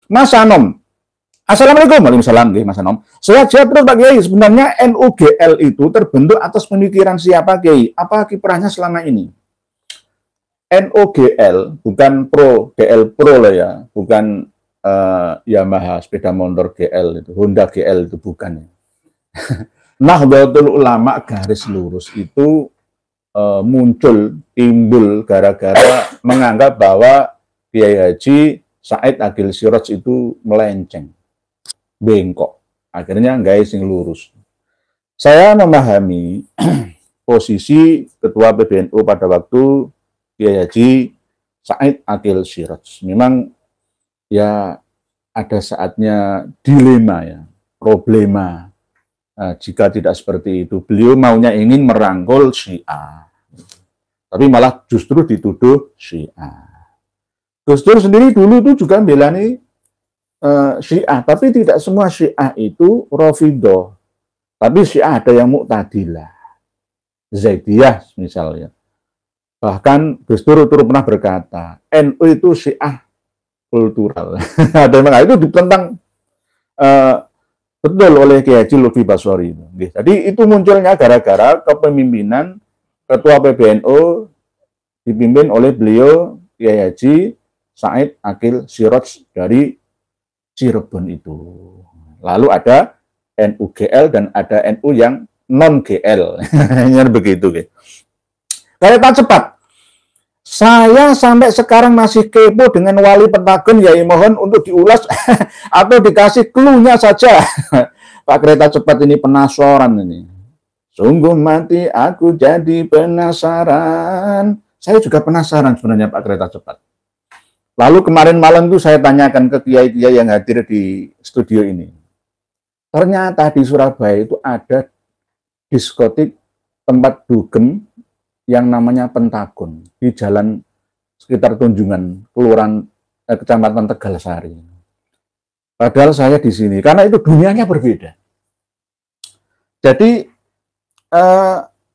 Mas Anom. Assalamualaikum. Waalaikumsalam, Mas Anom. Sehat terus Pak Kiai. Sebenarnya NUGL itu terbentuk atas pemikiran siapa Kiai? Apa kiprahnya selama ini? NUGL bukan Pro, GL Pro lah ya, bukan Yamaha sepeda motor GL itu, Honda GL itu bukan. Nahdlatul Ulama garis lurus itu timbul gara-gara menganggap bahwa Kiai Haji Said Agil Siraj itu melenceng, bengkok. Akhirnya nggak sing lurus. Saya memahami posisi Ketua PBNU pada waktu Kiai Haji Said Agil Siraj. Memang ya ada saatnya dilema ya, problema. Jika tidak seperti itu, beliau maunya ingin merangkul Syiah. Tapi malah justru dituduh Syiah. Gus Dur sendiri dulu tuh juga belani Syiah, tapi tidak semua Syiah itu Rafidhah. Tapi Syiah ada yang Mu'tazilah, Zaidiyah misalnya. Bahkan Gus Dur pernah berkata, NU itu Syiah kultural. Ada yang itu ditentang betul oleh Kiai Haji Lutfi Basori. Jadi itu munculnya gara-gara kepemimpinan Ketua PBNU dipimpin oleh beliau Kiai Haji Said Agil Siraj dari Cirebon itu. Lalu ada NUGL dan ada NU yang non-GL. Begitu. Kereta cepat. Saya sampai sekarang masih kepo dengan Wali Pentagon, ya mohon untuk diulas atau dikasih clue-nya saja. Pak kereta cepat ini penasaran ini. Sungguh mati aku jadi penasaran. Saya juga penasaran sebenarnya Pak kereta cepat. Lalu kemarin malam itu saya tanyakan ke kiai-kiai yang hadir di studio ini. Ternyata di Surabaya itu ada diskotik tempat dugem yang namanya Pentagon di jalan sekitar Tunjungan, Kelurahan Kecamatan Tegalsari. Padahal saya di sini karena itu dunianya berbeda. Jadi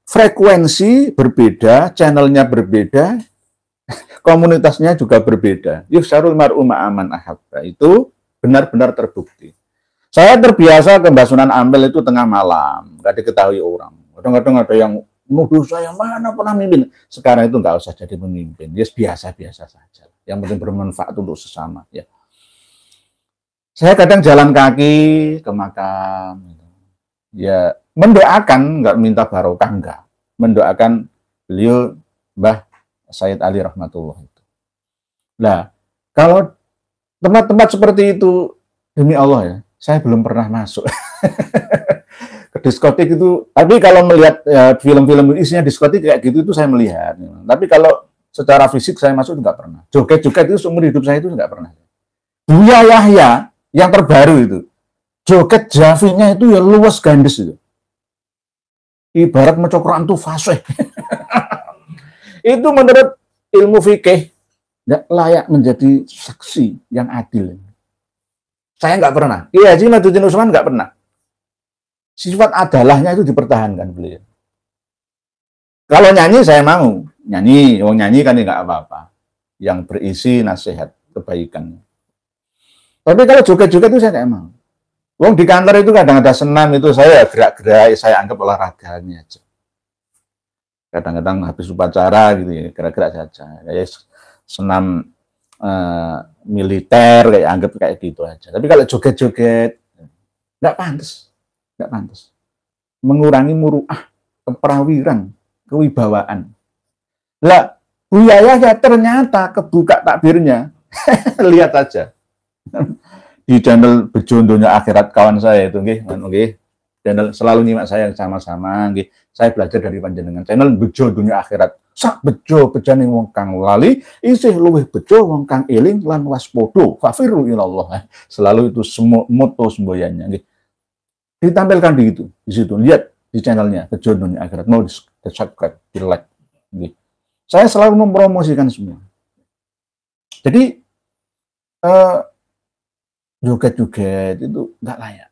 frekuensi berbeda, channelnya berbeda, komunitasnya juga berbeda. Yusarul mar'u ma'aman ahabba itu benar-benar terbukti. Saya terbiasa ke Mbak Sunan Ampel itu tengah malam, nggak diketahui orang. Kadang-kadang ada yang nuduh saya mana pernah mimpin. Sekarang itu nggak usah jadi pemimpin, ya biasa-biasa saja. Yang penting bermanfaat untuk sesama. Ya. Saya kadang jalan kaki ke makam, ya mendoakan, nggak minta barokah, enggak. Mendoakan beliau Mbah Said Ali Rahmatullah itu. Nah, kalau tempat-tempat seperti itu, demi Allah ya, saya belum pernah masuk ke diskotik itu. Tapi kalau melihat ya, film-film isinya diskotik kayak gitu itu saya melihat. Tapi kalau secara fisik saya masuk nggak pernah. Joget-joget itu seumur hidup saya itu nggak pernah. Buya Yahya yang terbaru itu, joget javinya itu ya luas gandes itu. Ibarat maca Quran itu fasih. Itu menurut ilmu fikih layak menjadi saksi yang adil. Saya nggak pernah. Kiai Haji Madudin Usman nggak pernah. Sifat adalahnya itu dipertahankan beliau. Kalau nyanyi saya mau. Nyanyi, wong nyanyi kan nggak apa-apa. Yang berisi nasihat, kebaikan. Tapi kalau joget-joget itu saya nggak mau. Wong di kantor itu kadang ada senam itu saya gerak-gerak, saya anggap olahraganya aja. Kadang-kadang habis upacara gitu ya, gerak-gerak saja. Kayak senam militer kayak anggap kayak gitu aja. Tapi kalau joget-joget nggak pantas, nggak pantas. Mengurangi muruah, keperawiran, kewibawaan. Lah, Buya ya ternyata kebuka takbirnya. Lihat aja. Di channel Bejondonya Akhirat kawan saya itu nggih, channel selalu nyimak saya sama-sama nggih. Saya belajar dari panjenengan channel Bejondonya Akhirat. Sak bejo bejane wong kang lali, isih luwih bejo wong kang eling lan waspada. Fafiru ilallah. Selalu itu semua moto semboyannya nggih. Ditampilkan di situ. Lihat di channelnya Bejondonya Akhirat. Mau di-subscribe, di-like nggih. Saya selalu mempromosikan semua. Jadi joget-joget itu nggak layak.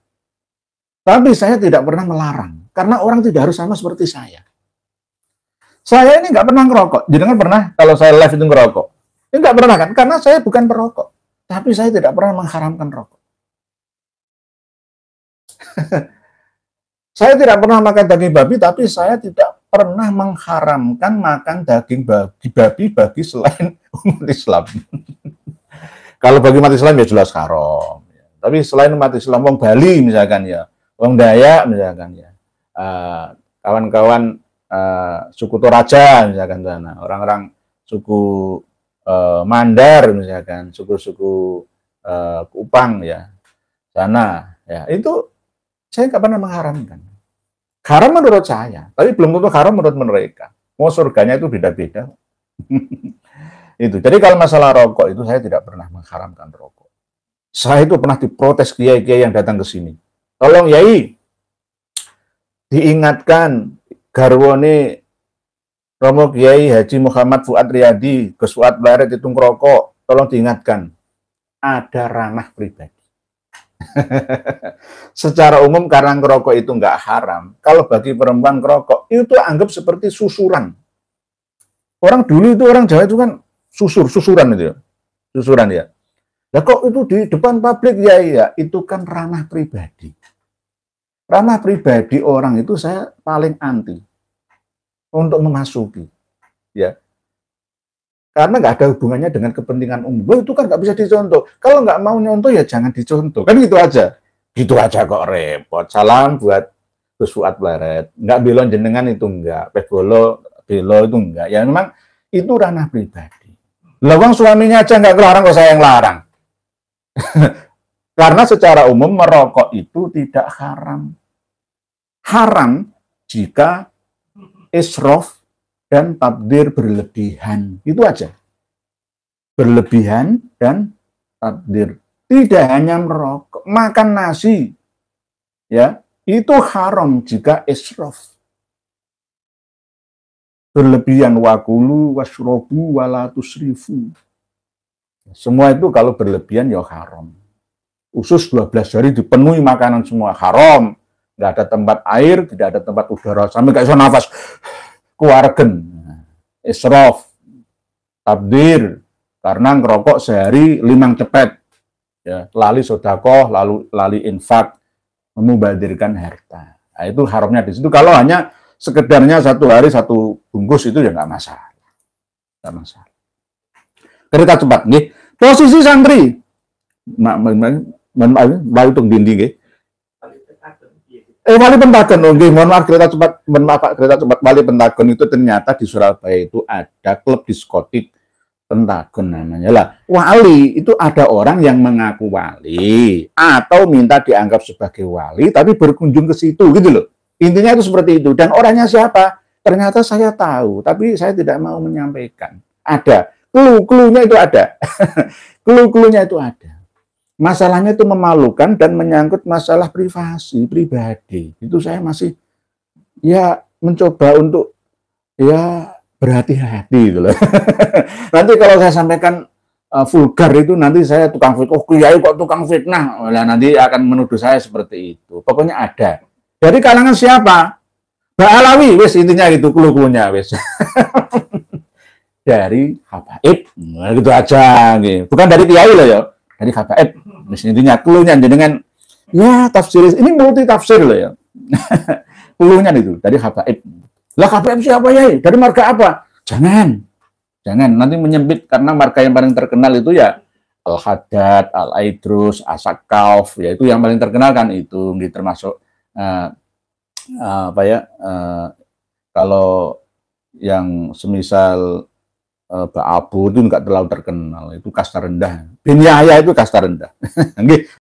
Tapi saya tidak pernah melarang, karena orang tidak harus sama seperti saya. Saya ini nggak pernah ngerokok. Jadi kan pernah kalau saya live itu ngerokok. Ini nggak pernah kan, karena saya bukan perokok. Tapi saya tidak pernah mengharamkan rokok. Saya tidak pernah makan daging babi, tapi saya tidak pernah mengharamkan makan daging babi bagi selain umat Islam. Kalau bagi umat Islam ya jelas haram. Tapi selain umat Islam, wong Bali misalkan ya, wong Dayak misalkan ya, kawan-kawan suku Toraja misalkan sana, orang-orang suku Mandar misalkan, suku-suku Kupang ya, sana ya, itu saya nggak pernah mengharamkan. Haram menurut saya, tapi belum tentu haram menurut mereka. Mau surganya itu beda-beda. Itu. Jadi kalau masalah rokok itu saya tidak pernah mengharamkan rokok. Saya itu pernah diprotes kiai-kiai yang datang ke sini. Tolong Yai, diingatkan garwane Romo Kiai Haji Muhammad Fuad Riyadi, Gus Fuad Blaret itu ngerokok. Tolong diingatkan, ada ranah pribadi. Secara umum karena ngerokok itu nggak haram. Kalau bagi perempuan ngerokok itu anggap seperti susuran. Orang dulu itu orang Jawa itu kan susuran itu ya. Susuran ya. Lah kok itu di depan publik ya, itu kan ranah pribadi. Ranah pribadi orang itu saya paling anti untuk memasuki. Ya. Karena nggak ada hubungannya dengan kepentingan umum. Itu kan nggak bisa dicontoh. Kalau nggak mau nyontoh ya jangan dicontoh. Kan gitu aja. Gitu aja kok repot. Salam buat Gus Fuad Blaret. Nggak belon jenengan itu nggak. Belo itu nggak. Ya memang itu ranah pribadi. Lawang suaminya aja nggak kelarang, kok saya yang larang. Karena secara umum merokok itu tidak haram. Haram jika israf dan tabdir berlebihan. Itu aja. Berlebihan dan tabdir. Tidak hanya merokok, makan nasi. Ya, itu haram jika israf. Berlebihan wakulu wasrobu wala tusrifu. Semua itu kalau berlebihan ya haram. Usus 12 hari dipenuhi makanan semua haram. Nggak ada tempat air, tidak ada tempat udara. Sampai nggak bisa nafas. Keluargen, israf, tabdir, karena ngerokok sehari 5 cepet, ya, lali sodakoh, lalu lali infak, memubadirkan harta. Nah, itu haramnya di situ. Kalau hanya sekedarnya 1 hari 1 bungkus itu ya nggak masalah, nggak masalah. Kereta cepat, nih. Posisi santri, untuk dinding, nih. Wali Pentagon, mohon maaf kereta cepat, Wali Pentagon itu ternyata di Surabaya itu ada klub diskotik Pentagon namanya lah. Wali itu ada orang yang mengaku wali atau minta dianggap sebagai wali tapi berkunjung ke situ gitu loh. Intinya itu seperti itu. Dan orangnya siapa? Ternyata saya tahu, tapi saya tidak mau menyampaikan. Ada clue-nya itu ada. Clue-nya itu ada. Masalahnya itu memalukan dan menyangkut masalah privasi, pribadi. Itu saya masih ya mencoba untuk ya berhati-hati gitu loh. Nanti kalau saya sampaikan vulgar itu nanti saya tukang fitnah. Oh, kiai kok tukang fitnah? Nah, nanti akan menuduh saya seperti itu. Pokoknya ada. Dari kalangan siapa? Mbak Alawi, wes intinya gitu, clue-nya wes. Dari habaib, nah, gitu aja. Gitu. Bukan dari kiai loh ya. Dari habaib. Intinya clue-nya dengan ya tafsir ini multi tafsir loh ya. Clue-nya itu dari habaib. Lah habaib siapa ya? Dari marga apa? Jangan nanti menyempit karena marga yang paling terkenal itu ya Al-Haddad, Al-Aidrus, As-Sakauf, ya itu yang paling terkenal kan itu termasuk kalau yang semisal Pak Abu itu nggak terlalu terkenal, itu kasta rendah. Bin Yahya itu kasta rendah.